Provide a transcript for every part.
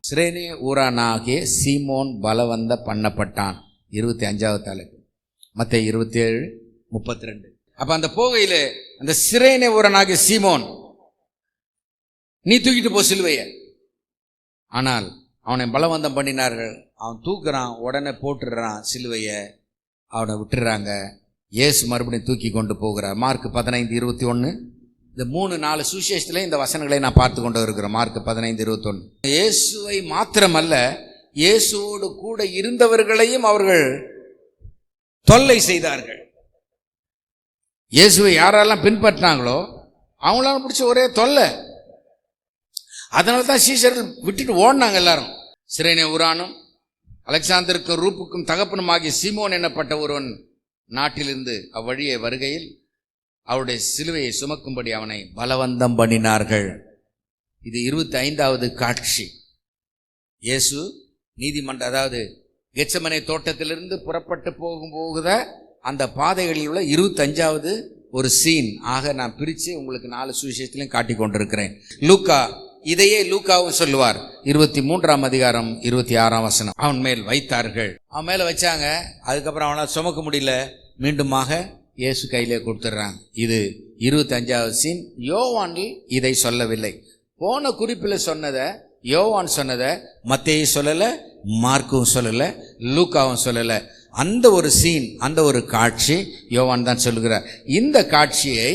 சிரேனே ஊரானாகிய சீமோன் பலவந்த பண்ணப்பட்டான். 25வது தலைப்பு, மத்தேயு 27:32. அப்ப அந்த போகையில அந்த சிரேனே ஊரானாகிய சீமோன், நீ தூக்கிட்டு போ சிலுவைய. ஆனால் அவனை பலவந்தம் பண்ணினார்கள். அவன் தூக்குறான், உடனே போட்டுடுறான் சிலுவைய, அவனை விட்டுறாங்க. இயேசு மறுபடியும் தூக்கி கொண்டு போகிறார். மார்க் 15:21. இந்த 3-4 சுவிசேஷத்துல இந்த வசனங்களை நான் பார்த்து கொண்டு இருக்கிறேன். மார்க் 15:21. இயேசுவை மாத்திரமல்ல, இயேசுவோடு கூட இருந்தவர்களையும் அவர்கள் தொல்லை செய்தார்கள். இயேசுவை யாரெல்லாம் பின்பற்றினாங்களோ அவங்களால பிடிச்ச ஒரே தொல்லை. அதனால்தான் சீஷர்கள் விட்டுட்டு ஓடினாங்க எல்லாரும். சிரேனே ஊரானும் அலெக்சாந்தருக்கும் ரூப்புக்கும் தகப்பனுமாகிய சீமோன் என்னப்பட்ட ஒருவன் நாட்டிலிருந்து அவ்வழியே வருகையில் அவருடைய சிலுவையை சுமக்கும்படி அவனை பலவந்தம் பண்ணினார்கள். இது 25வது காட்சி. இயேசு நீதிமன்றம், அதாவது கெத்செமனே தோட்டத்திலிருந்து புறப்பட்டு போகுத அந்த பாதைகளில் உள்ள 25வது ஒரு சீன் ஆக நான் பிரித்து உங்களுக்கு 4 சுவிசேஷத்திலையும் காட்டி கொண்டிருக்கிறேன். லூக்கா, இதையே லூக்காவும் சொல்லுவார். 23ஆம் அதிகாரம் 26ஆம் வசனம். அவன் மேல் வைத்தார்கள். அவன் மேல வச்சாங்க. அதுக்கப்புறம் அவனால் சுமக்க முடியல, மீண்டுமாக இயேசு கையிலே கொடுத்துட்றாங்க. இது 25வது சீன். யோவானில் இதை சொல்லவில்லை. போன குறிப்பில் சொன்னதை, யோவான் சொன்னதை மத்தேயு சொல்லலை, மார்க்கும் சொல்லலை, லூக்காவும் சொல்லலை. அந்த ஒரு சீன், அந்த ஒரு காட்சி யோவான் தான் சொல்லுகிறார். இந்த காட்சியை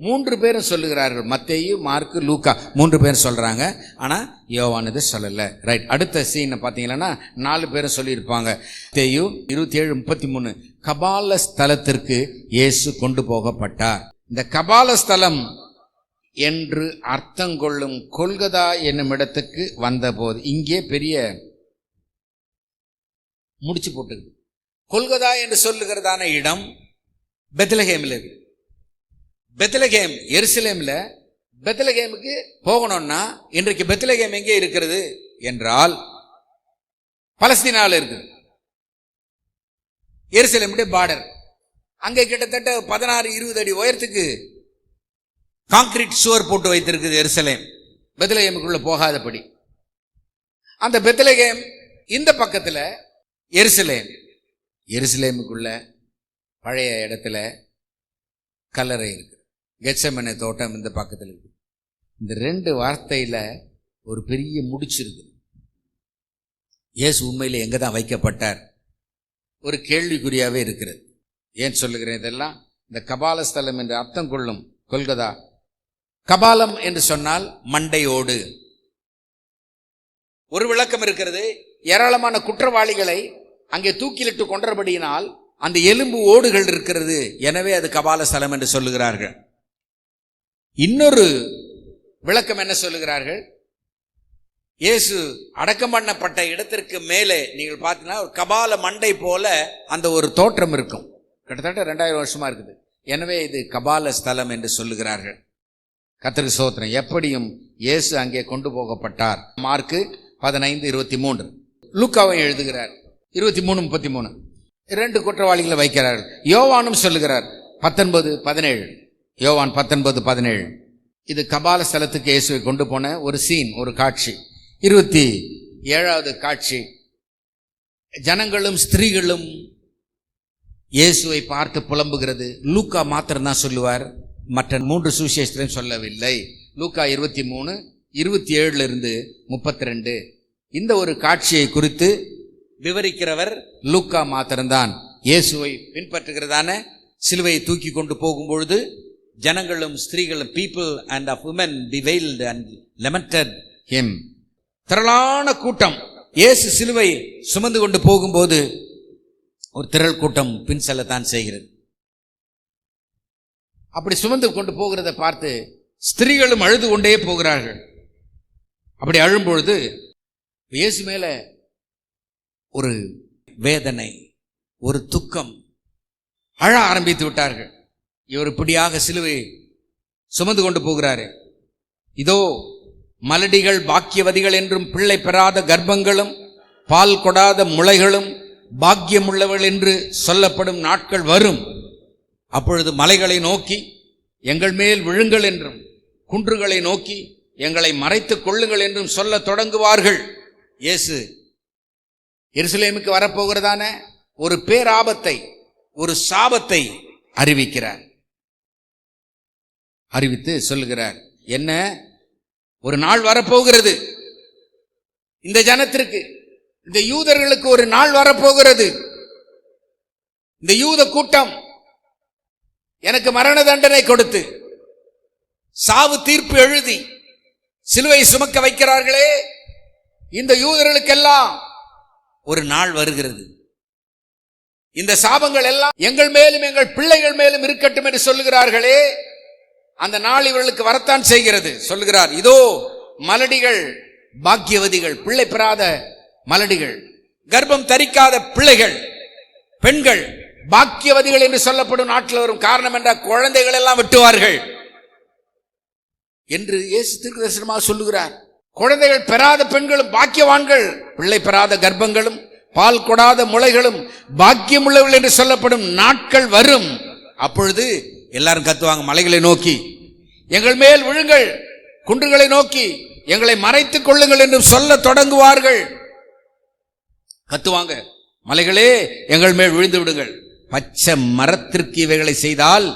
3 பேரும் சொல்லுகிறார்கள். மத்தேயு, மார்க்கு, லூக்கா 3 பேரும் சொல்றாங்க. ஆனா யோவான் இதை சொல்லல. ரைட். அடுத்த சீனை பார்த்தீங்கன்னா 4 பேரும் சொல்லியிருப்பாங்க. மத்தேயு 27:33. கபால ஸ்தலத்திற்கு இயேசு கொண்டு போகப்பட்டார். இந்த கபால ஸ்தலம் என்று அர்த்தம் கொள்ளும் கொல்கதா என்னும் இடத்துக்கு வந்தபோது, இங்கே பெரிய முடிச்சு போட்டு, கொல்கதா என்று சொல்லுகிறதான இடம் பெத்லகேமில் இருக்கு. பெத்லகேம் எருசலேம்ல. பெத்லகேமுக்கு போகணும்னா இன்றைக்கு பெத்லகேம் எங்கே இருக்கிறது என்றால் பலஸ்தீனாவில் இருக்குது. எருசலேமுடைய பார்டர். அங்கே கிட்டத்தட்ட 16-20 அடி உயரத்துக்கு கான்கிரீட் சுவர் போட்டு வைத்திருக்குது எருசலேம், பெத்லகேமுக்குள்ள போகாதபடி. அந்த பெத்லகேம் இந்த பக்கத்துல எருசலேம். எருசலேமுக்குள்ள பழைய இடத்துல கல்லறை இருக்கு. கெத்செமனே தோட்டம் இந்த பக்கத்தில் இருக்கு. இந்த 2 வார்த்தையில ஒரு பெரிய முடிச்சிருக்கு. இயேசு உண்மையில எங்க தான் வைக்கப்பட்டார் ஒரு கேள்விக்குறியாவே இருக்கிறது. ஏன் சொல்லுகிறேன் இதெல்லாம்? இந்த கபாலஸ்தலம் என்று அர்த்தம் கொள்ளும் கொல்கதா. கபாலம் என்று சொன்னால் மண்டையோடு. ஒரு விளக்கம் இருக்கிறது. ஏராளமான குற்றவாளிகளை அங்கே தூக்கிலிட்டு கொன்றபடியினால் அந்த எலும்பு ஓடுகள் இருக்கிறது, எனவே அது கபாலஸ்தலம் என்று சொல்லுகிறார்கள். இன்னொரு விளக்கம் என்ன சொல்லுகிறார்கள்? இயேசு அடக்கம் பண்ணப்பட்ட இடத்திற்கு மேலே நீங்கள் பார்த்தீங்கன்னா ஒரு கபால மண்டை போல அந்த ஒரு தோற்றம் இருக்கும். கிட்டத்தட்ட 2000 வருஷமா இருக்குது. எனவே இது கபால ஸ்தலம் என்று சொல்லுகிறார்கள். கர்த்தருக்கு ஸ்தோத்திரம். எப்படியும் இயேசு அங்கே கொண்டு போகப்பட்டார். மார்க்கு 15:23. லூக்காவும் எழுதுகிறார் 23:33. 2 குற்றவாளிகளை வைக்கிறார்கள். யோவானும் சொல்லுகிறார் 19:17. யோவான் 19:17. இது கபால ஸ்தலத்துக்கு இயேசுவை கொண்டு போன ஒரு சீன், ஒரு காட்சி. 27வது காட்சி, ஜனங்களும் ஸ்திரீகளும் இயேசுவை பார்த்து புலம்புகிறது. லூக்கா மாத்திரம்தான் சொல்லுவார், மற்ற 3 சுவிசேஷத்திலும் சொல்லவில்லை. லூக்கா 23:27-32. இந்த ஒரு காட்சியை குறித்து விவரிக்கிறவர் லூக்கா மாத்திரம்தான். இயேசுவை பின்பற்றுகிறதான சிலுவையை தூக்கி கொண்டு போகும்பொழுது ஜனங்களும் ஸ்திரீகளும், people and of women bewailed and lamented him. திரளான கூட்டம் இயேசு சிலுவை சுமந்து கொண்டு போகும்போது ஒரு திரள் கூட்டம் பின் செல்லத்தான் செய்கிறது. அப்படி சுமந்து கொண்டு போகிறத பார்த்து ஸ்திரீகளும் அழுது கொண்டே போகிறார்கள். அப்படி அழும்பொழுது இயேசு மேல ஒரு வேதனை, ஒரு துக்கம், அழ ஆரம்பித்து விட்டார்கள். இவர் இப்படியாக சிலுவை சுமந்து கொண்டு போகிறாரு. இதோ மலடிகள் பாக்கியவதிகள் என்றும் பிள்ளை பெறாத கர்ப்பங்களும் பால் கொடாத முளைகளும் பாக்கியமுள்ளவள் என்று சொல்லப்படும் நாட்கள் வரும். அப்பொழுது மலைகளை நோக்கி எங்கள் மேல் விழுங்கள் என்றும் குன்றுகளை நோக்கி எங்களை மறைத்துக் கொள்ளுங்கள் என்றும் சொல்ல தொடங்குவார்கள். இயேசு எருசலேமுக்கு வரப்போகிறதான ஒரு பேராபத்தை, ஒரு சாபத்தை அறிவிக்கிறார். அறிவித்து சொல்லுகிறார், என்ன, ஒரு நாள் வரப்போகிறது, இந்த ஜனத்திற்கு, இந்த யூதர்களுக்கு ஒரு நாள் வரப்போகிறது. இந்த யூத கூட்டம் எனக்கு மரண தண்டனை கொடுத்து சாவு தீர்ப்பு எழுதி சிலுவை சுமக்க வைக்கிறார்களே, இந்த யூதர்களுக்கெல்லாம் ஒரு நாள் வருகிறது. இந்த சாபங்கள் எல்லாம் எங்கள் மேலும் எங்கள் பிள்ளைகள் மேலும் இருக்கட்டும் என்று சொல்லுகிறார்களே, அந்த நாள் இவர்களுக்கு வரத்தான் செய்கிறது. சொல்லுகிறார், இதோ மலடிகள் பாக்கியவதிகள், பிள்ளை பெறாத மலடிகள், கர்ப்பம் தரிக்காத பிள்ளைகள், பெண்கள் பாக்கியவதிகள் என்று சொல்லப்படும் நாட்டில் வரும். காரணம் என்றால் குழந்தைகள் எல்லாம் வெட்டுவார்கள் என்று இயேசு தீர்க்கதரிசனமாக சொல்லுகிறார். குழந்தைகள் பெறாத பெண்களும் பாக்கியவான்கள், பிள்ளை பெறாத கர்ப்பங்களும் பால் கொடாத முளைகளும் பாக்கியமுள்ளவர்கள் என்று சொல்லப்படும் நாட்கள் வரும். அப்பொழுது எல்லாரும் கத்துவாங்க, மலைகளை நோக்கி எங்கள் மேல் விழுங்கள், குன்றுகளை நோக்கி எங்களை மறைத்துக் கொள்ளுங்கள் என்று சொல்ல தொடங்குவார்கள். கத்துவாங்க, மலைகளே எங்கள் மேல் விழுந்து விடுங்கள். பச்சை மரத்திற்கு இவைகளை செய்தால்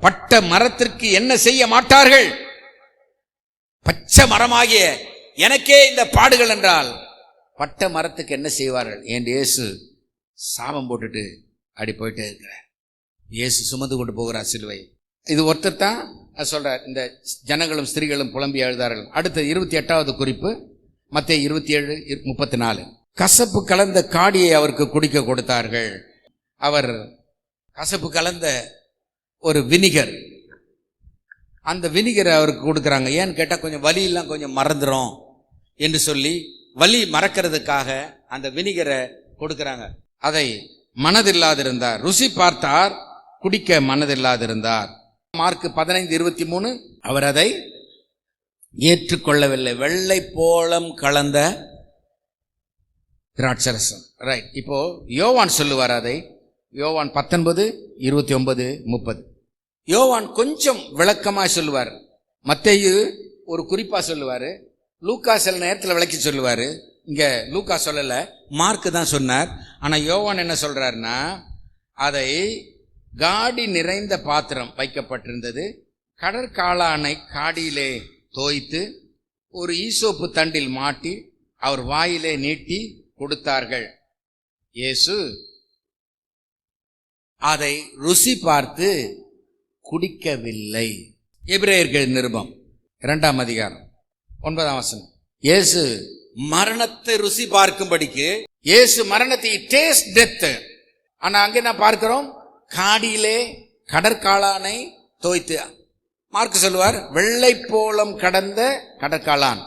பட்ட மரத்திற்கு என்ன செய்ய மாட்டார்கள்? பச்சை மரமாகிய எனக்கே இந்த பாடுகள் என்றால் பட்ட மரத்துக்கு என்ன செய்வார்கள் என்று இயேசு சாபம் போட்டுட்டு அப்படி போயிட்டே இருக்கிறார். இயேசு சுமந்து கொண்டு போகிறார் சிலுவை. இது ஒருத்தர் தான் சொல்றார். இந்த ஜனங்களும் ஸ்திரீகளும் புலம்பி அழுதார்கள். அடுத்த 28வது குறிப்பு மத்தேயு 27:34. கசப்பு கலந்த காடியை அவருக்கு குடிக்க கொடுத்தார்கள். அவர் கசப்பு கலந்த ஒரு வினிகர், அந்த வினிகரை அவருக்கு கொடுக்குறாங்க. ஏன்னு கேட்டால் கொஞ்சம் வலியெல்லாம் கொஞ்சம் மறந்துடும் என்று சொல்லி வலி மறக்கிறதுக்காக அந்த வினிகரை கொடுக்குறாங்க. அதை மனதில்லாதிருந்தார், ருசி பார்த்தார், குடிக்க மனதில்லாதிருந்தார். மார்க் 15:23 அவர் அதை ஏற்றுக்கொள்ளவில்லை. வெள்ளை போலம் கலந்த திராட்சரசம். ரைட். இப்போ யோவான் சொல்லுவார் அதை. யோவான் 19:29-30. யோவான் கொஞ்சம் விளக்கமாக சொல்லுவார். மத்தேயு ஒரு குறிப்பாக சொல்லுவார். லூக்கா சில நேரத்தில் விளக்கி சொல்லுவார். இங்கே லூக்கா சொல்லலை, மார்க்கு தான் சொன்னார். ஆனால் யோவான் என்ன சொல்றாருன்னா, அதை காடி நிறைந்த பாத்திரம் வைக்கப்பட்டிருந்தது, கடற்காளானை காடியிலே தோய்த்து ஒரு ஈசோப்பு தண்டில் மாட்டி அவர் வாயிலே நீட்டி கொடுத்தார்கள். இயேசு அதை ருசி பார்த்து குடிக்கவில்லை. எபிரேயர்கள் நிருபம் 2ஆம் அதிகாரம் 9ஆம் வசனம். இயேசு மரணத்தை ருசி பார்க்கும்படிக்கு, இயேசு மரணத்தை டேஸ்ட் டெத். ஆனா அங்கே நான் பார்க்கிறோம், காடியிலே கடற்காளானை தோய்த்து. மார்க்கு சொல்லுவார் வெள்ளை போலம் கடந்த கடற்காளான்.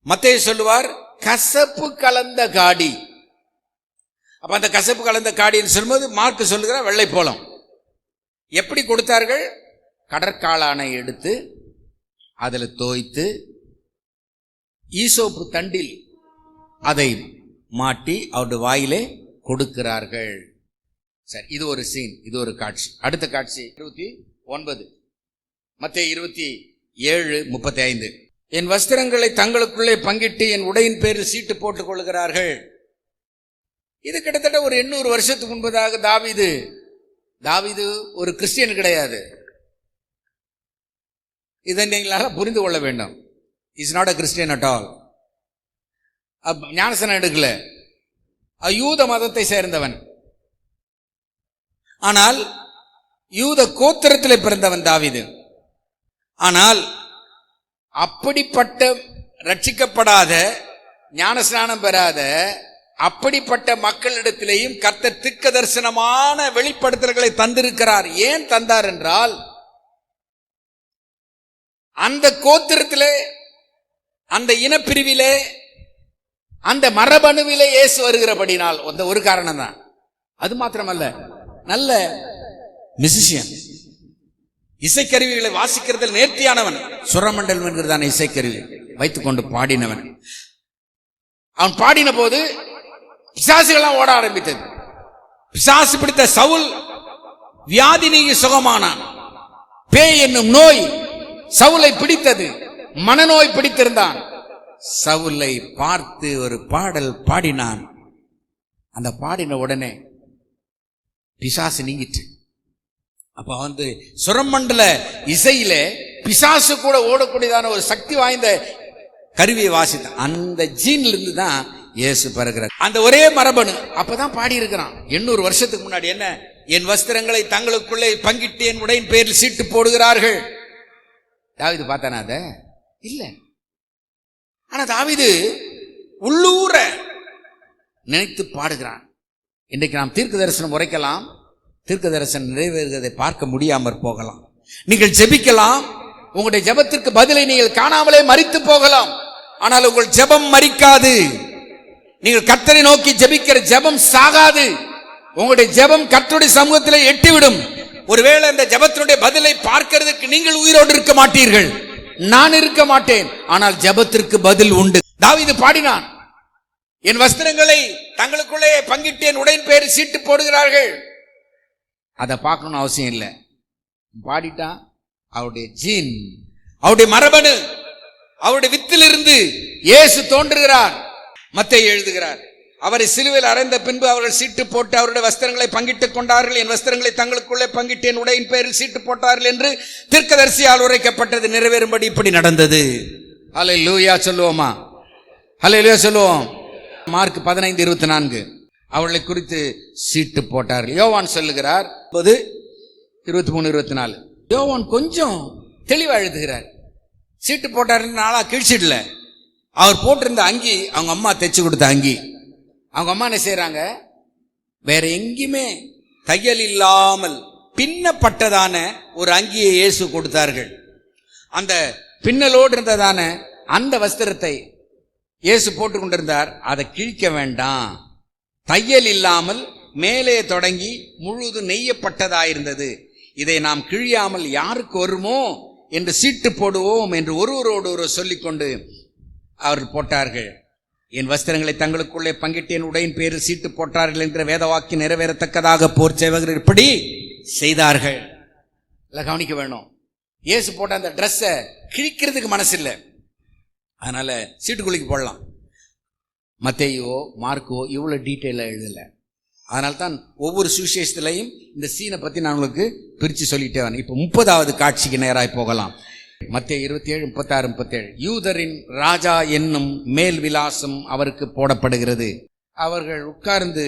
மத்தேயு சொல்லுவார் கசப்பு கலந்த காடி. அப்ப அந்த கசப்பு கலந்த காடின்னு சொல்லும்போது மார்க்கு சொல்லுகிறார் வெள்ளை போலம். எப்படி கொடுத்தார்கள்? கடற்காளானை எடுத்து அதில் தோய்த்து ஈசோப்பு தண்டில் அதை மாட்டி அவருடைய வாயிலே கொடுக்கிறார்கள். சரி, இது ஒரு சீன், இது ஒரு காட்சி. அடுத்த காட்சி 29, மத்தேயு 27:35. என் வஸ்திரங்களை தங்களுக்குள்ளே பங்கிட்டு என் உடையின் பேரில் சீட்டு போட்டுக் கொள்கிறார்கள். இது கிட்டத்தட்ட ஒரு 800 வருஷத்துக்கு முன்பதாக தாவீது ஒரு கிறிஸ்டியன் கிடையாது. இதை நீங்களால புரிந்து கொள்ள வேண்டும். Is not a Christian at all. ஞானஸ்நானம் எடுக்கல, யூத மதத்தை சேர்ந்தவன். ஆனால் யூத கோத்திரத்தில் பிறந்தவன் தாவீது. ஆனால் அப்படிப்பட்ட ரட்சிக்கப்படாத, ஞானஸ்நானம் பெறாத அப்படிப்பட்ட மக்களிடத்திலேயும் கர்த்தர் திக்க தரிசனமான வெளிப்படுத்தல்களை தந்திருக்கிறார். ஏன் தந்தார் என்றால், அந்த கோத்திரத்திலே, அந்த இனப்பிரிவிலே, அந்த மரபணுவிலே இயேசு வருகிறபடினால் அந்த ஒரு காரணம் தான். அது மாத்திரமல்ல, நல்ல மியூசிஷியன், இசைக்கருவிகளை வாசிக்கிறதில் நேர்த்தியானவன். சுரமண்டலம் என்கிறதான இசைக்கருவி வைத்துக்கொண்டு பாடினவன். அவன் பாடின போது பிசாசுகள்லாம் ஓட ஆரம்பித்தது. பிசாசு பிடித்த சவுல் வியாதி நீங்கி சுகமானான். பேய் என்னும் நோய் சவுலை பிடித்தது, மனநோய் பிடித்திருந்தான். சவுலை பார்த்து ஒரு பாடல் பாடினான். அந்த பாடின உடனே பிசாசு நீங்கிட்டு. அப்ப சுரமண்டல இசையில பிசாசு கூட ஓடக்கூடியதான ஒரு சக்தி வாய்ந்த கருவியை வாசித்தான். அந்த ஜீன்ல இருந்து தான் இயேசு பிறகுறார். அந்த ஒரே மரபணு அப்பதான் பாடி இருக்கிறான். 800 வருஷத்துக்கு முன்னாடி என்ன, என் வஸ்திரங்களை தங்களுக்குள்ளே பங்கிட்டு என் உடையின் பேரில் சீட்டு போடுகிறார்கள். தாவீது பார்த்தானா? அத இல்ல. ஆனா தாவீது உள்ளூர நினைத்து பாடுகிறான். இன்றைக்கு நாம் தீர்க்க தரிசனம் உரைக்கலாம், தீர்க்க தரிசனம் நிறைவேறுவதை பார்க்க முடியாமற் போகலாம். நீங்கள் ஜெபிக்கலாம், உங்களுடைய ஜெபத்திற்கு பதிலை நீங்கள் காணாமலே மரித்து போகலாம். ஆனால் உங்கள் ஜெபம் மரிக்காது. நீங்கள் கர்த்தரை நோக்கி ஜெபிக்கிற ஜெபம் சாகாது. உங்களுடைய ஜெபம் கர்த்தருடைய சமூகத்தில் எட்டிவிடும். ஒருவேளை அந்த ஜெபத்தினுடைய பதிலை பார்க்கிறதுக்கு நீங்கள் உயிரோடு இருக்க மாட்டீர்கள், நான் இருக்க மாட்டேன். ஆனால் ஜெபத்திற்கு பதில் உண்டு. தாவீது பாடினான், என் வஸ்திரங்களை தங்களுக்குள்ளே பங்கிட்டு என் உடையின் பேரில் சீட்டு போடுகிறார்கள். அதை பார்க்கணும் அவசியம் இல்லை. பாடிட்டான். அவருடைய ஜீன், அவருடைய மரபணு, அவருடைய வித்திலிருந்து இயேசு தோன்றுகிறார். மத்தேயு எழுதுகிறார், அவரை சிலுவையில் அறைந்த பின்பு அவர்கள் சீட்டு போட்டு அவருடைய வஸ்திரங்களை பங்கிட்டுக் கொண்டார்கள். என் வஸ்திரங்களை தங்களுக்குள்ளே பங்கிட்டு என் உடையின் பேரில் சீட்டு போட்டார்கள் என்று தீர்க்கதரிசியால் உரைக்கப்பட்டது நிறைவேறும்படி இப்படி நடந்தது. ஹல்லேலூயா சொல்லுவோமா? ஹல்லேலூயா சொல்லுவோம். மார்க் 15:24 அவர்களை குறித்து சீட்டு போட்டார்கள். யோவான் சொல்லுகிறார் 23-24. யோவான் கொஞ்சம் தெளிவா எழுதுகிறார். சீட்டு போட்டாருன்னு நாளா கிழிச்சிடல. அவர் போட்டிருந்த அங்கி அவங்க அம்மா தைச்சு கொடுத்த அங்கி. அவங்க அம்மா என்ன செய்யறாங்க, வேற எங்கேயுமே தையல் இல்லாமல் பின்னப்பட்டதான ஒரு அங்கியை இயேசு கொடுத்தார்கள். அந்த பின்னலோடு இருந்ததான அந்த வஸ்திரத்தை இயேசு போட்டு கொண்டிருந்தார். அதை கிழிக்க வேண்டாம், தையல் இல்லாமல் மேலே தொடங்கி முழுதும் நெய்யப்பட்டதாயிருந்தது. இதை நாம் கிழியாமல் யாருக்கு வருமோ என்று சீட்டு போடுவோம் என்று ஒருவரோடு ஒருவர் சொல்லிக்கொண்டு அவர் போட்டார்கள். என் வஸ்திரங்களை தங்களுக்குள்ளே பங்கிட்டு என் உடையின் பேரில் சீட்டு போட்டார்கள் என்ற வேதவாக்கி நிறைவேறத்தக்கதாக போர் சேவகர் இப்படி செய்தார்கள். கவனிக்க வேணும், இயேசு போட்ட அந்த ட்ரெஸ்ஸை கிழிக்கிறதுக்கு மனசு இல்லை, அதனால சீட்டுக்குள்ளிக்கு போடலாம். மத்தேயுவோ மார்க்கோ இவ்வளவு டீட்டெயிலா எழுதல. அதனால தான் ஒவ்வொரு சுவிசேஷத்திலையும் இந்த சீனை பத்தி நான் உங்களுக்கு பிரிச்சு சொல்லிட்டே வரேன். இப்போ 30வது காட்சிக்கு நேராய் போகலாம். மத்தேயு 27:36-37. யூதரின் ராஜா என்னும் மேல் விலாசம் அவருக்கு போடப்படுகிறது. அவர்கள் உட்கார்ந்து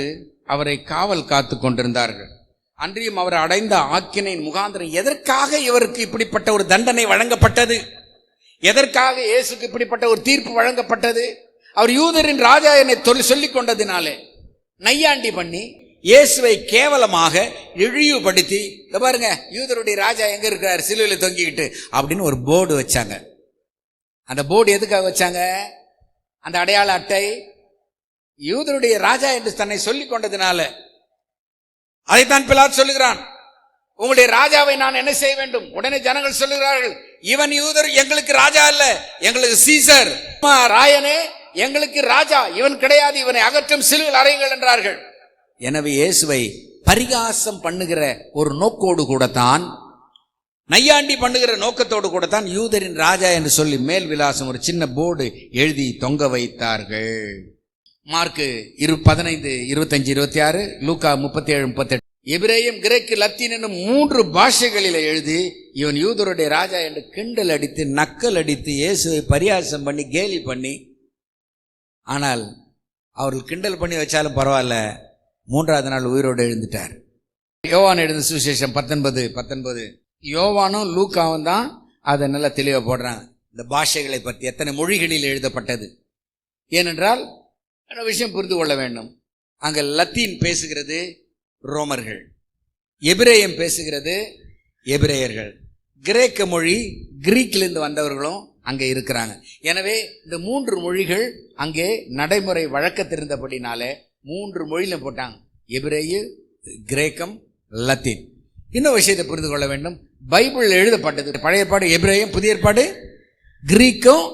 அவரை காவல் காத்து கொண்டிருந்தார்கள். அன்றியும் அவர் அடைந்த ஆக்கினையின் முகாந்திரம் எதற்காக இவருக்கு இப்படிப்பட்ட ஒரு தண்டனை வழங்கப்பட்டது, எதற்காக இயேசுக்கு இப்படிப்பட்ட ஒரு தீர்ப்பு வழங்கப்பட்டது? அவர் யூதரின் ராஜா என்னை சொல்லிக் கொண்டதினாலே நையாண்டி பண்ணி இயேசுவை கேவலமாக இழிவுபடுத்தி, பாருங்க யூதருடைய ராஜா எங்க இருக்கிறார், சிலுவையில் தொங்கிக்கிட்டு அப்படின்னு ஒரு போர்டு வச்சாங்க. அந்த போர்டு எதுக்காக வச்சாங்க? அந்த அடையாள அட்டை யூதருடைய ராஜா என்று தன்னை சொல்லிக் கொண்டதினால. அதைத்தான் பிலாத்து சொல்லுகிறான், உங்களுடைய ராஜாவை நான் என்ன செய்ய வேண்டும்? உடனே ஜனங்கள் சொல்லுகிறார்கள், இவன் யூதர் எங்களுக்கு ராஜா அல்ல, எங்களுக்கு சீசர். ராயனே எங்களுக்கு ராஜா இவன் கிடையாது, இவனை அகற்றும் சிலுவையில் அறையுங்கள் என்றார்கள். எனவே இயேசுவை பரிகாசம் பண்ணுகிற ஒரு நோக்கோடு கூடத்தான், நையாண்டி பண்ணுகிற நோக்கத்தோடு கூடத்தான் யூதரின் ராஜா என்று சொல்லி மேல் விலாசம் ஒரு சின்ன போர்டு எழுதி தொங்க வைத்தார்கள். மார்க் 15:25-26, லூக்கா 37-38. எபிரேயம், கிரேக்கு, லத்தீன் என்னும் 3 பாஷைகளில் எழுதி இவன் யூதருடைய ராஜா என்று கிண்டல் அடித்து நக்கல் அடித்து இயேசுவை பரிகாசம் பண்ணி கேலி பண்ணி, ஆனால் அவர்கள் கிண்டல் பண்ணி வச்சாலும் பரவாயில்ல, 3வது நாள் உயிரோடு எழுந்துட்டார். யோவான் எழுந்த சுவிசேஷம் 19:19. யோவானும் லூக்காவும் தான் அதை நல்லா தெளிவாக போடுறாங்க, இந்த பாஷைகளை பற்றி எத்தனை மொழிகளில் எழுதப்பட்டது. ஏனென்றால் விஷயம் புரிந்து கொள்ள வேண்டும். அங்கே லத்தீன் பேசுகிறது ரோமர்கள், எபிரேயம் பேசுகிறது எபிரேயர்கள், கிரேக்க மொழி கிரீக்கிலிருந்து வந்தவர்களும் அங்கே இருக்கிறாங்க. எனவே இந்த 3 மொழிகள் அங்கே நடைமுறை வழக்கத்திருந்தபடினாலே 3 மொழியில போட்டாங்க, எபிரேய, கிரேக்கம், லத்தீன். இன்னொரு விஷயத்தை புரிந்து கொள்ள வேண்டும், பைபிள் எழுதப்பட்டது பழைய ஏற்பாடு எபிரேயம், புதிய ஏற்பாடு கிரீக்கும்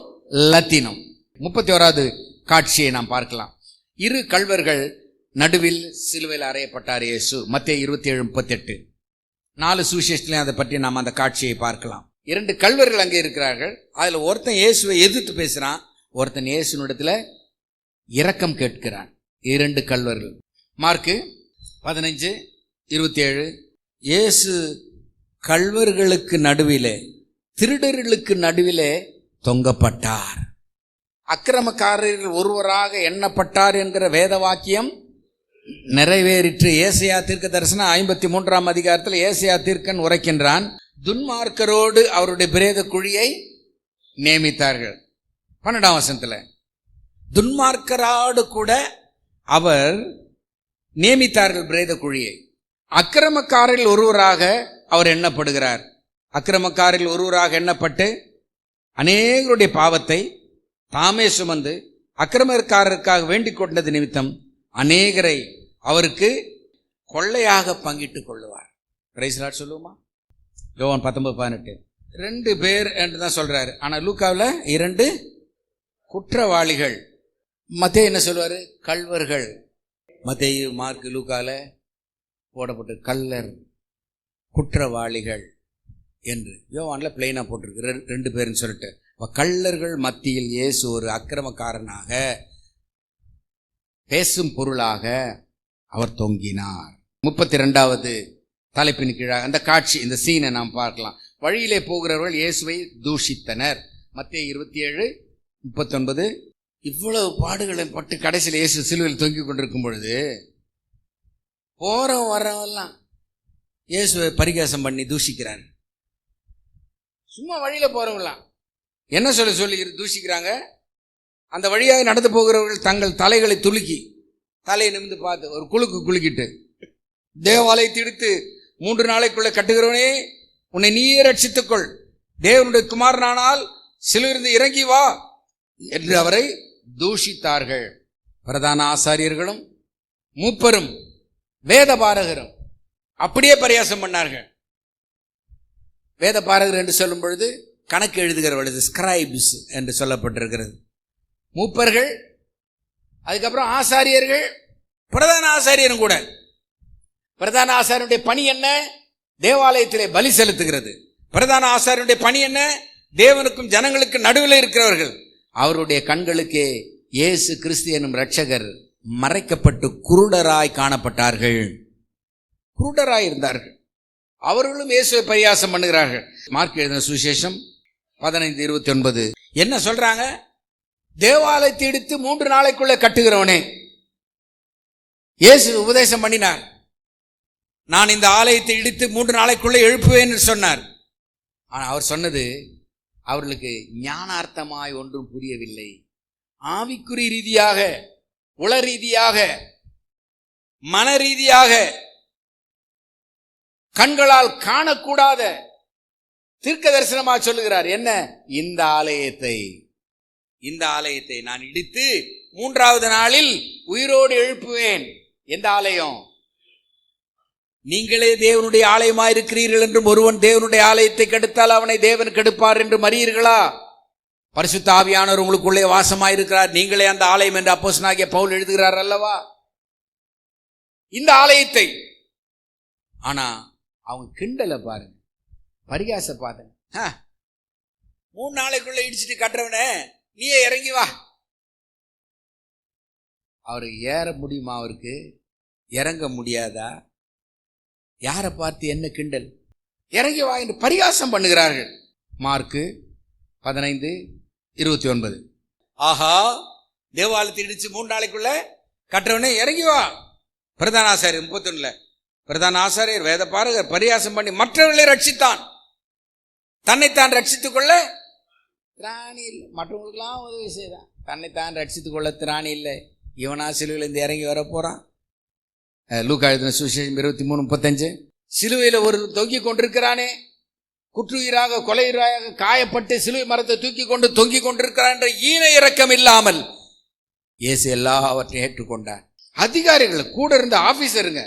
லத்தீனும். 31வது காட்சியை நாம் பார்க்கலாம். 2 கள்வர்கள் நடுவில் சிலுவையில் அறையப்பட்டார் இயேசு. மத்தேயு 27:38. 4 சுவிசேஷத்திலையும் அதை பற்றி நாம் அந்த காட்சியை பார்க்கலாம். 2 கள்வர்கள் அங்கே இருக்கிறார்கள். அதுல ஒருத்தன் இயேசுவை எதிர்த்து பேசுறான், ஒருத்தன் இயேசுனிடத்துல இரக்கம் கேட்கிறான். 2 கள்வர்கள். மார்க்கு 15:27. இயேசு கள்வர்களுக்கு நடுவிலே, திருடர்களுக்கு நடுவிலே தொங்கப்பட்டார். அக்கிரமக்காரர்கள் ஒருவராக எண்ணப்பட்டார் என்கிற வேத வாக்கியம் நிறைவேறிற்று. ஏசாயா தீர்க்க தரிசனம் 53ஆம் அதிகாரத்தில் ஏசாயா தீர்க்கன் உரைக்கின்றான், துன்மார்க்கரோடு அவருடைய பிரேத குழியை நியமித்தார்கள். 12ஆம் வசனத்தில் துன்மார்க்கரோடு கூட அவர் நியமித்தார்கள் பிரேத குழியை. அக்கிரமக்காரர்கள் ஒருவராக அவர் எண்ணப்படுகிறார். அக்கிரமக்காரர்கள் ஒருவராக எண்ணப்பட்டு அநேகருடைய பாவத்தை தாமே சுமந்து அக்கிரமக்காரருக்காக வேண்டிக் கொண்டது நிமித்தம் அநேகரை அவருக்கு கொள்ளையாக பங்கிட்டுக் கொள்ளுவார். பிரைஸ் லார்ட் சொல்லுவோமா? யோவான் 19:18 2 பேர் என்று தான் சொல்றாரு. ஆனால் லூக்காவில் 2 குற்றவாளிகள். மத்தேயு என்ன சொல்வாரு? கள்வர்கள். மத்தேயு, மார்க்கு, லூக்காவில் போடப்பட்டு கள்ளர், குற்றவாளிகள் என்று. யோவான்ல பிளைனா போட்டிருக்கு 2 பேர்னு சொல்லிட்டு. கள்ளர்கள் மத்தியில் இயேசு ஒரு அக்கிரமக்காரனாக, பேசும் பொருளாக அவர் தொங்கினார். 32வது தலைப்பின் கீழாக அந்த காட்சி, இந்த சீனை நாம் பார்க்கலாம். வழியிலே போகிறவர்கள் இயேசுவை தூஷித்தனர். மத்தேயு 27:39. இவ்வளவு பாடுகளை பட்டு கடைசியில் இயேசு சிலுவையில் தொங்கிக் கொண்டிருக்கும் பொழுது போறவன் வர்றவெல்லாம் இயேசுவை பரிகாசம் பண்ணி தூஷிக்கிறாங்க. சும்மா வழியில போறவங்களாம் என்ன சொல்லி தூஷிக்கிறாங்க? அந்த வழியாக நடந்து போகிறவர்கள் தங்கள் தலைகளை துலுக்கி, தலையை நிமிந்து பார்த்து ஒரு குலுக்கிட்டு, தேவாலயத்தை இடித்து 3 நாளைக்குள்ள கட்டுகிறவனே, உன்னை நீயே ரட்சித்துக்கொள், தேவனுடைய குமாரனானால் சிலுவையிலிருந்து இறங்கி வா என்று அவரை தூஷித்தார்கள். பிரதான ஆசாரியர்களும் மூப்பரும் வேத பாரகரும் அப்படியே பரியாசம் பண்ணார்கள். வேத பாரகர் என்று சொல்லும் பொழுது கணக்கு எழுதுகிறவர்கள், ஸ்கிரைப்ஸ் என்று சொல்லப்பட்டிருக்கிறது. மூப்பர்கள், அதுக்கப்புறம் ஆசாரியர்கள், பிரதான ஆசாரியரும் கூட. பிரதான ஆசாரியனுடைய பணி என்ன? தேவாலயத்திலே பலி செலுத்துகிறது. பிரதான ஆசாரியனுடைய பணி என்ன? தேவனுக்கும் ஜனங்களுக்கு நடுவில் இருக்கிறவர்கள். அவருடைய கண்களுக்கே இயேசு கிறிஸ்து எனும் இரட்சகர் மறைக்கப்பட்டு குருடராய் காணப்பட்டார்கள். குருடராய் இருந்தார்கள். அவர்களும் இயேசுவை பரியாசம் பண்ணுகிறார்கள். மார்க் எழுதின சுவிசேஷம் 15:29 என்ன சொல்றாங்க? தேவாலயத்தை இடித்து 3 நாளைக்குள்ள கட்டுகிறவனே. இயேசு உபதேசம் பண்ணினார், நான் இந்த ஆலயத்தை இடித்து 3 நாளைக்குள்ள எழுப்புவேன் என்று சொன்னார். ஆனால் அவர் சொன்னது அவர்களுக்கு ஞானார்த்தமாய் ஒன்றும் புரியவில்லை. ஆவிக்குறி ரீதியாக, உள ரீதியாக, மன ரீதியாக, கண்களால் காணக்கூடாத தீர்க்க தரிசனமாக சொல்லுகிறார். என்ன? இந்த ஆலயத்தை நான் இடித்து 3வது நாளில் உயிரோடு எழுப்புவேன். எந்த ஆலயம்? நீங்களே தேவனுடைய ஆலயமாயிருக்கிறீர்கள் என்றும் ஒருவன் தேவனுடைய ஆலயத்தை கெடுத்தால் அவனை தேவன் கெடுப்பார் என்று அறியீர்களா? பரிசுத்த ஆவியானவர் உங்களுக்குள்ளே வாசமாயிருக்கிறார், நீங்களே அந்த ஆலயம் என்று அப்போஸ்தலனாகிய பவுல் எழுதுகிறார் அல்லவா? இந்த ஆலயத்தை. ஆனா அவங்க கிண்டலை பாருங்க, பரிகாச பாருங்க. 3 நாளைக்குள்ள இடிச்சுட்டு கட்டுறவனே, நீயே இறங்கி வா. அவருக்கு ஏற முடியுமா? அவருக்கு இறங்க முடியாதா? யாரை பார்த்து என்ன கிண்டல்? இறங்கி வா என்று பரிகாசம் பண்ணுகிறார்கள். மார்க்கு 15:29 ஆஹா, தேவாலயத்தை இடிச்சு 3 நாளைக்குள்ள கட்டுறவனே இறங்கி வா. பிரதான ஆசாரியர் 31 பிரதான ஆசாரியர் வேத பாரகர் பரியாசம் பண்ணி மற்றவர்களை ரட்சித்தான், தன்னைத்தான் ரட்சித்துக் கொள்ள திராணி இல்லை. மற்றவங்களுக்கெல்லாம் உதவி செய்தான், தன்னைத்தான் ரட்சித்துக் கொள்ள திராணி இல்லை. இவனா சிலுவையில் இருந்து இறங்கி வர போறான். லூக்கா எழுதின சுவிசேஷம் 23:35 சிலுவையில் ஒரு தொங்கிக் கொண்டிருக்கிறானே, குற்றுயிராக கொலையுயிராக காயப்பட்டு சிலுவை மரத்தை தூக்கி கொண்டு தொங்கிக் கொண்டிருக்கிறான் என்ற ஈன இரக்கம் இல்லாமல் இயேசு எல்லாவற்றையும் ஏற்றுக்கொண்டார். அதிகாரிகள் கூட இருந்த ஆபீசருங்க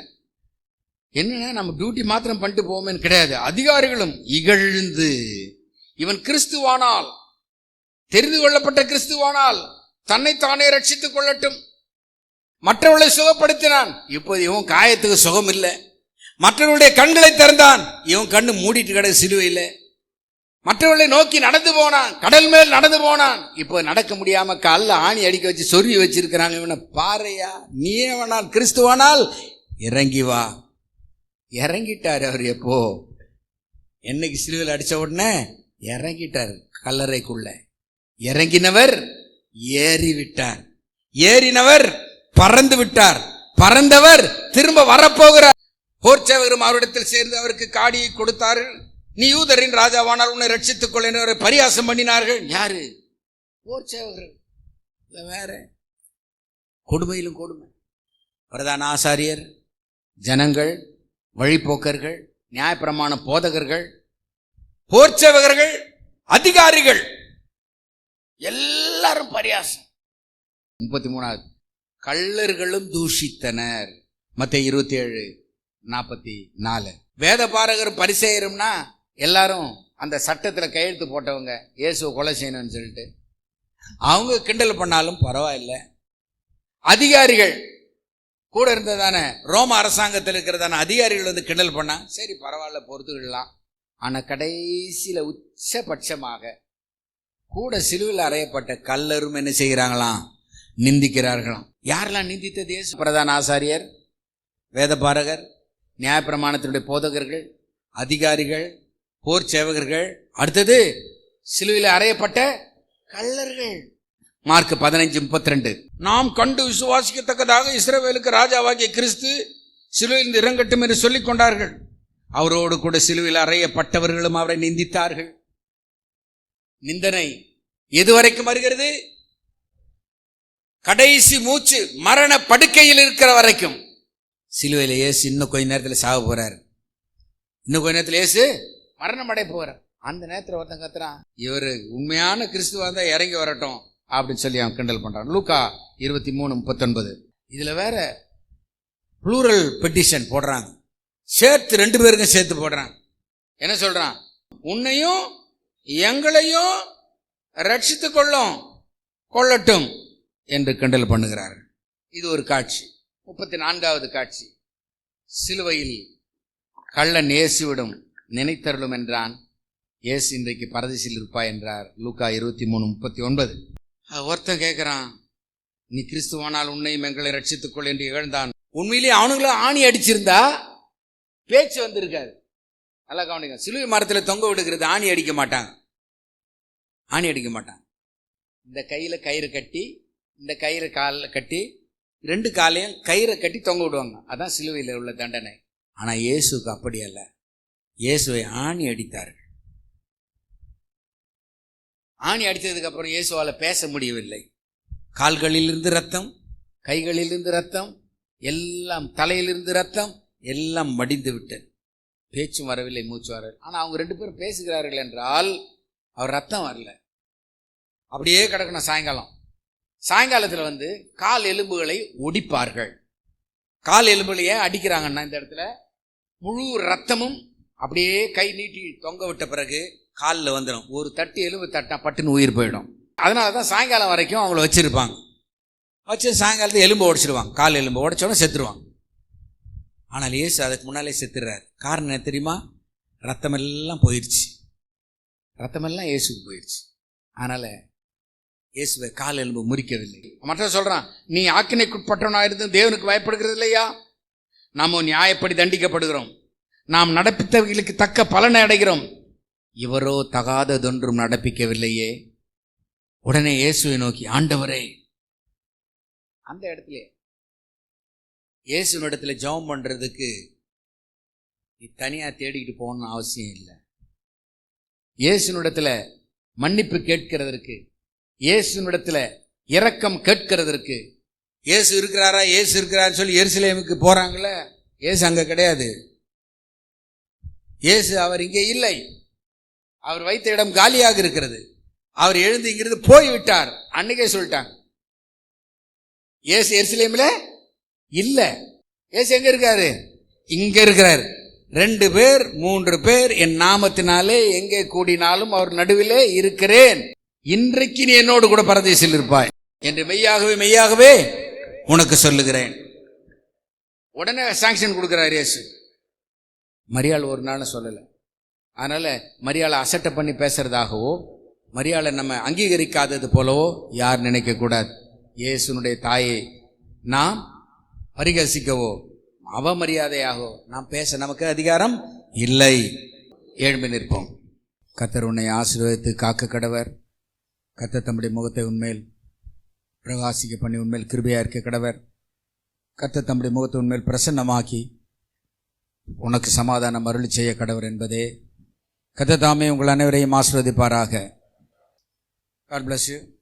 என்னன்னா நம்ம டியூட்டி மாத்திரம் பண்ணிட்டு போவோமேன்னு கிடையாது. அதிகாரிகளும் இகழ்ந்து, இவன் கிறிஸ்துவானால், தெரிந்து கொள்ளப்பட்ட கிறிஸ்துவானால் தன்னைத்தானே ரட்சித்துக் கொள்ளட்டும், மற்றவர்களை சுகப்படுத்தினான். இப்போது இவன் காயத்துக்கு சுகம் இல்லை, மற்றவருடைய கண்களை திறந்தான், இவன் கண்ணு மூடிட்டு கிடக்கு சிலுவையில். மற்றவர்களை நோக்கி நடந்து போனான், கடல் மேல் நடந்து போனான். இப்போ நடக்க முடியாம காலில் ஆணி அடிக்க வச்சு சொருவி வச்சிருக்கிறாங்க. இவனை பாறையா, நீ வேணால் கிறிஸ்துவானால் இறங்கி வா. இறங்கிட்டார் அவர். எப்போ? என்னைக்கு சிலுவையில் அடிச்ச உடனே இறங்கிட்டார். கல்லறைக்குள்ள இறங்கினவர் ஏறி விட்டார், ஏறினவர் பறந்து விட்டார், பறந்தவர் திரும்ப வரப்போகிறார். போர்ச்சேவகரும் அவரிடத்தில் சேர்ந்து அவருக்கு காடியை கொடுத்தார்கள். நீ யூதரின் ராஜாவானால் உன்னை ரட்சித்துக் கொள் என்று பரியாசம் பண்ணினார்கள். யாரு? போர்ச்சேவகர்கள். வேற கொடுமையிலும் கொடுமை. பிரதான ஆசாரியர், ஜனங்கள், வழிபோக்கர்கள், நியாயப்பிரமாண போதகர்கள், போர்ச்சேவகர்கள், அதிகாரிகள் எல்லாரும் பரியாசம். 33வது, கள்ளர்களும் தூஷித்தனர். மத்தேயு 27:44. வேத பாரகரும் பரிசேயரும்னா எல்லாரும் அந்த சட்டத்துல கையெழுத்து போட்டவங்க, இயேசுவை கொலை செய்யணும்னு சொல்லிட்டு. அவங்க கிண்டல் பண்ணாலும் பரவாயில்லை. அதிகாரிகள் கூட இருந்ததானே, ரோம அரசாங்கத்தில் இருக்கிறதான அதிகாரிகள் வந்து கிண்டல் பண்ணா சரி பரவாயில்ல, பொறுத்துக்கலாம். ஆனா கடைசியில உச்சபட்சமாக கூட சிலுவையில் அறையப்பட்ட கல்லரும் என்ன செய்கிறாங்களாம்? நிந்திக்கிறார்களாம். யாரெல்லாம் நிந்தித்தது? இயேசு. பிரதான ஆசாரியர், வேதபாரகர், நியாயப்பிரமாணத்தினுடைய போதகர்கள், அதிகாரிகள், போர் சேவகர்கள், அடுத்தது சிலுவையில் அறையப்பட்ட கள்ளர்கள். மார்க் 15:32. நாம் கண்டு விசுவாசிக்கத்தக்கதாக இஸ்ரவேலுக்கு ராஜாவாகிய கிறிஸ்து சிலுவையில் இறங்கட்டும் என்று சொல்லிக் கொண்டார்கள். அவரோடு கூட சிலுவையில் அறையப்பட்டவர்களும் அவரை நிந்தித்தார்கள். நிந்தனை எதுவரைக்கும் வருகிறது? கடைசி மூச்சு, மரண படுக்கையில் இருக்கிற வரைக்கும். சிலுவையில் இயேசு இன்னும் கொஞ்ச நேரத்தில் சாக போறாரு. இன்னும் கொஞ்ச நேரத்தில் இயேசு மரணம் அடைய போறார். அந்த நேரத்தில் ஒருத்தன் கத்துறான், இவர் உண்மையான கிறிஸ்துவா இருந்தா இறங்கி வரட்டும் அப்படின்னு சொல்லி அவன் கிண்டல் பண்றான். லூக்கா 23:39. இதுல வேற ப்ளூரல் பெட்டிஷன் போடுறாங்க, சேர்த்து 2 பேருக்கும் சேர்த்து போடுறாங்க. என்ன சொல்றான்? உன்னையும் எங்களையும் ரட்சித்துக் கொள்ளட்டும் என்று கிண்டல் பண்ணுகிறார்கள். இது ஒரு காட்சி. 34வது காட்சி, சிலுவையில் கள்ளன் இயேசுவிடம் நினைத்தருளும் என்றான். இயேசு இன்றைக்கு பரதேசில் இருப்பாய் என்றார். லூக்கா 23:39. ஒருத்தன் கேட்கிறான், நீ கிறிஸ்துவானால் உன்னையும் எங்களை ரட்சித்துக்கொள் என்று இகழ்ந்தான். உண்மையிலேயே அவனுங்களும் ஆணி அடிச்சிருந்தா பேச்சு வந்திருக்காரு. நல்லா கவனிங்க. சிலுவை மரத்தில் தொங்க விடுகிறது, ஆணி அடிக்க மாட்டாங்க. ஆணி அடிக்க மாட்டாங்க. இந்த கையில கயிறு கட்டி, இந்த கயிறு காலில் கட்டி, 2 காலையும் கயிறை கட்டி தொங்க விடுவாங்க. அதான் சிலுவையில் உள்ள தண்டனை. ஆனா இயேசுக்கு அப்படி அல்ல. இயேசுவை ஆணி அடித்தார்கள். ஆணி அடித்ததுக்கு அப்புறம் இயேசுவால பேச முடியவில்லை. கால்களிலிருந்து ரத்தம், கைகளிலிருந்து ரத்தம், எல்லாம் தலையிலிருந்து ரத்தம், எல்லாம் மடிந்து விட்டது. பேச்சும் வரவில்லை, மூச்சு வரவில்லை. ஆனா அவங்க 2 பேரும் பேசுகிறார்கள் என்றால் அவர் ரத்தம் வரல, அப்படியே கிடக்கணும். சாயங்காலத்தில் வந்து கால் எலும்புகளை ஒடிப்பார்கள். கால் எலும்புகளை ஏன் அடிக்கிறாங்கன்னா, இந்த இடத்துல முழு ரத்தமும் அப்படியே கை நீட்டி தொங்க விட்ட பிறகு காலில் வந்துடும். ஒரு தட்டு எலும்பு தட்டா பட்டுன்னு உயிர் போயிடும். அதனால தான் சாயங்காலம் வரைக்கும் அவங்கள வச்சிருப்பாங்க. வச்சு சாயங்காலத்தில் எலும்பு உடைச்சிடுவாங்க. கால் எலும்பு உடைச்சோடனே செத்துருவாங்க. ஆனால் இயேசு அதுக்கு முன்னாலே செத்துறாரு. காரணம் என்ன தெரியுமா? ரத்தமெல்லாம் போயிடுச்சு. ரத்தமெல்லாம் இயேசுக்கு போயிடுச்சு. அதனால இயேசுவை கால் எலும்பு முறிக்கவில்லை. மற்ற சொல்றான், நீ ஆக்கினைக்குட்பட்டவனாக இருந்து தேவனுக்கு பயப்படுகிறது இல்லையா? நாம நியாயப்படி தண்டிக்கப்படுகிறோம், நாம் நடப்பித்தவர்களுக்கு தக்க பலனை அடைகிறோம். இவரோ தகாததொன்றும் நடப்பிக்கவில்லையே. உடனே இயேசுவை நோக்கி, ஆண்டவரே. அந்த இடத்துல இயேசுவினிடத்துல ஜெபம் பண்றதுக்கு நீ தனியா தேடிக்கிட்டு போகணும்னு அவசியம் இல்லை. இயேசுவினிடத்துல மன்னிப்பு கேட்கிறதற்கு, இயேசுவினிடத்துல இரக்கம் கேட்கிறதற்கு, இயேசு இருக்கிறாரா, இயேசு இருக்கிறான்னு சொல்லி எருசலேமுக்கு போறாங்களே, இயேசு அங்க கிடையாது. இயேசு அவர் இங்கே இல்லை. அவர் வைத்த இடம் காலியாக இருக்கிறது. அவர் எழுந்து இங்கிருந்து போய்விட்டார். அன்னைக்கே சொல்லிட்டாங்க, இயேசு எருசலேமில் இல்ல. இயேசு எங்க இருக்காரு? இங்க இருக்கிறார். 2 பேர் 3 பேர் என் நாமத்தினாலே எங்கே கூடினாலும் அவர் நடுவிலே இருக்கிறேன். இன்றைக்கு நீ என்னோடு கூட பரதேசில் இருப்பாய் என்று மெய்யாகவே மெய்யாகவே உனக்கு சொல்லுகிறேன். உடனே சாங்ஷன் கொடுக்கிறார் இயேசு. மரியாள் ஒரு நாள் சொல்லல, அதனால மரியாளை அசட்டை பண்ணி பேசுறதாகவோ, மரியாளை நம்ம அங்கீகரிக்காதது போலவோ யார் நினைக்கக்கூடாது. இயேசுனுடைய தாயை நாம் பரிகசிக்கவோ அவமரியாதையாகவோ நாம் பேச நமக்கு அதிகாரம் இல்லை. எழும்பி நிற்போம். கர்த்தர் உன்னை ஆசீர்வதித்து காக்க கடவர். கர்த்தர் தம்முடைய முகத்தை உன்மேல் பிரகாசிக்க பண்ணி உன்மேல் கிருபையா இருக்க கடவர். கர்த்தர் தம்முடைய முகத்தை உன்மேல் பிரசன்னமாக்கி உனக்கு சமாதானம் அருளி செய்ய கடவர் என்பதே. கர்த்தர் தாமே உங்கள் அனைவரையும் ஆசீர்வதிப்பாராக. God bless you.